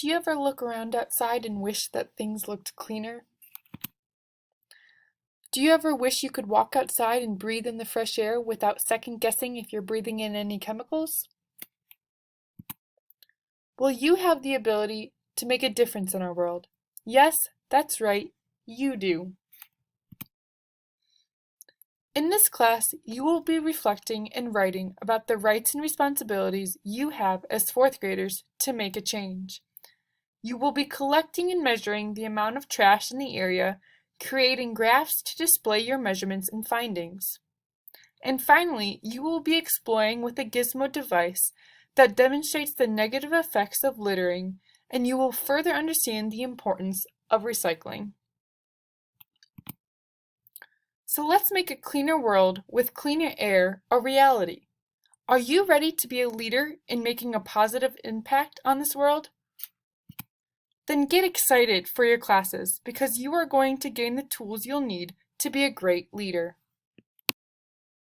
Do you ever look around outside and wish that things looked cleaner? Do you ever wish you could walk outside and breathe in the fresh air without second guessing if you're breathing in any chemicals? Well, you have the ability to make a difference in our world. Yes, that's right, you do. In this class, you will be reflecting and writing about the rights and responsibilities you have as fourth graders to make a change. You will be collecting and measuring the amount of trash in the area, creating graphs to display your measurements and findings. And finally, you will be exploring with a gizmo device that demonstrates the negative effects of littering, and you will further understand the importance of recycling. So let's make a cleaner world with cleaner air a reality. Are you ready to be a leader in making a positive impact on this world? Then get excited for your classes because you are going to gain the tools you'll need to be a great leader.